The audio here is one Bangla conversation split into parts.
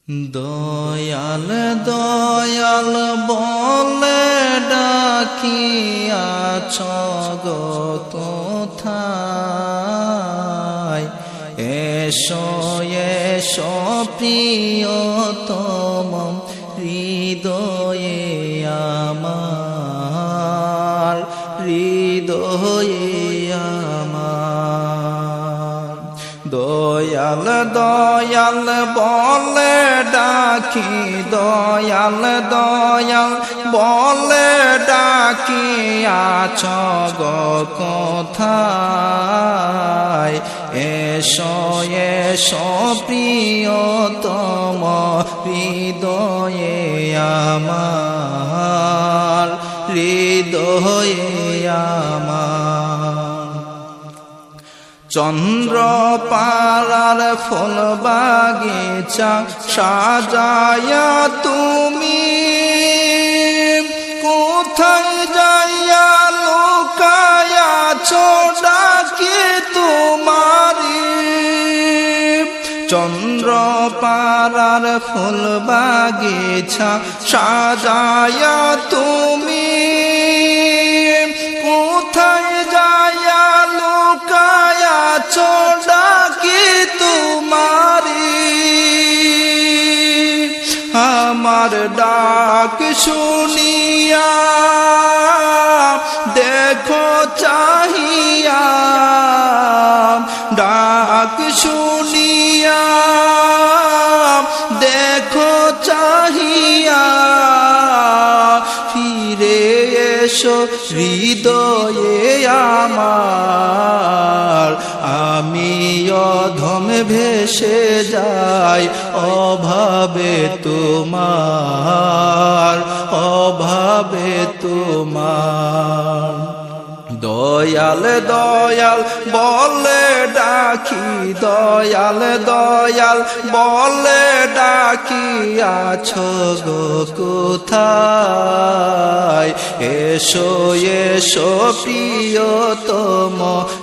দয়াল দয়াল বলে ডাকিয়াছ গো কোথায়, এসো এসো প্রিয়তম হৃদয়ে আমার, হৃদয়ে আমার। দয়াল দয়াল বলে ডাকি, দয়াল দয়াল বলে ডাকিয়াছ গো কোথায়, এসো এসো প্রিয়তম হৃদয়ে আমার, হৃদয়ে আমার। চন্দ্র পাড়ার ফুল বাগিচা সাজায়া তুমি কোথায় যাইয়া লুকায়াছ ডাকি তোমারি। চন্দ্র পাড়ার ফুল বাগিচা সাজায়া তুমি কোথায় যাইয়া লুকায়াছ ডাকি তোমারি। আমার ডাক শুনিয়া দেখো চাহিয়া, ডাক শুনিয়া দেখো চাহিয়া, ফিরে এসো হৃদয়ে আমার। আমি অধম ভেসে যাই অভাবে তোমার, অভাবে তোমার। দয়াল দয়াল বলে ডাকি, দয়াল দয়াল বলে ডাকিয়াছ গো কোথায়, এসো এসো প্রিয়তম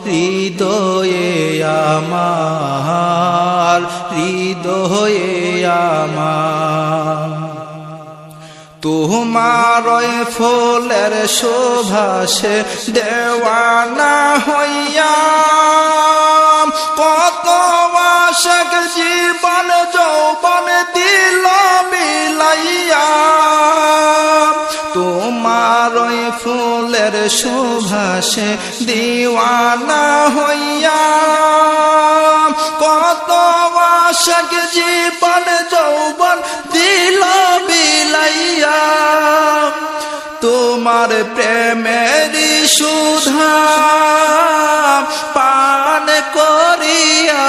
হৃদয়ে আমার, হৃদয়ে আমার। তোমার ফুলের শোভাসে দেওয়ানা হইয়া কত আশক জীবন যৌবন দিল বিলাইয়া। তোমার ফুলের শোভাসে দিওয়ানা হইয়া কত আশক জীবন যৌবন দিল বিলাইয়া। তোমার প্রেমের সুধা পান করিয়া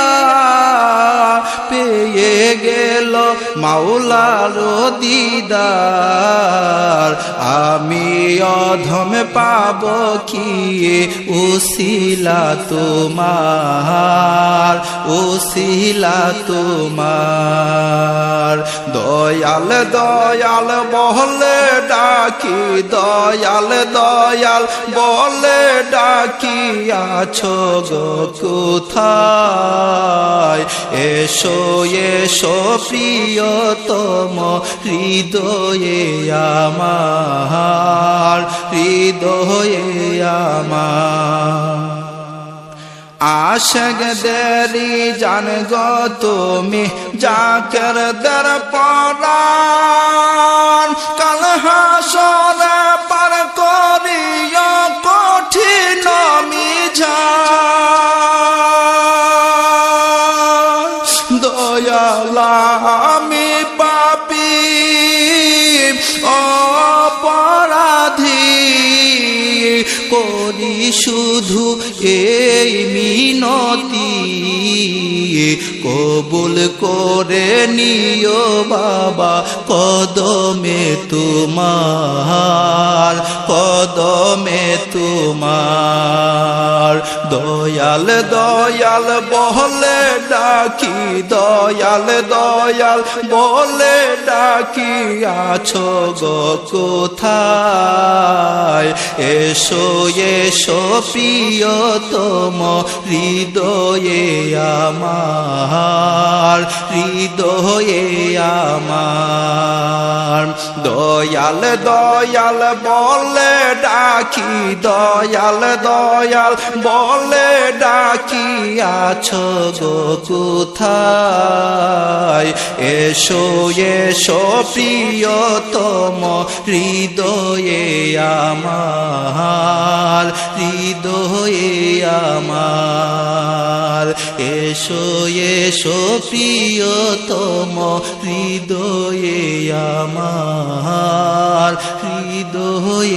পেয়ে গেল মাওলার দিদার। আমি অধম পাব কি উসিলা তোমার, উসিলা তোমার। দয়াল দয়াল বলে ডাকি, দয়াল দয়াল বলে ডাকিয়াছ গো কোথায়, এসো এসো প্রিয়তম হৃদয়ে আমার, হৃদয়ে আমার। আশক দেরি জান গো তুমি জাকের দের পরাণ, কাল হাসরে পার করিয়া কঠিন মিজান। দয়াল আমি পাপী অপরাধী করি শুধু এই মিনতি, কবুল করে নিও বাবা কদমে তোমার, কদমে তোমার। দয়াল দয়াল বলে ডাকি, দয়াল দয়াল বলে ডাকিয়াছ গো কোথায়, এসো এসো প্রিয়তম হৃদয় হৃদয়ে আমার, হৃদয়ে আমার। দয়াল দয়াল বলে ডাকি, দয়াল দয়াল বলে ডাকি, আছো গো কোথায়? এসো এসো প্রিয়তম হৃদয়ে আমার, হৃদয়ে আমার। এসো এসো প্রিয়তম হৃদয়ে আমার, হৃদয়ে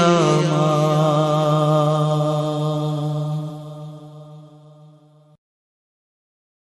আমার।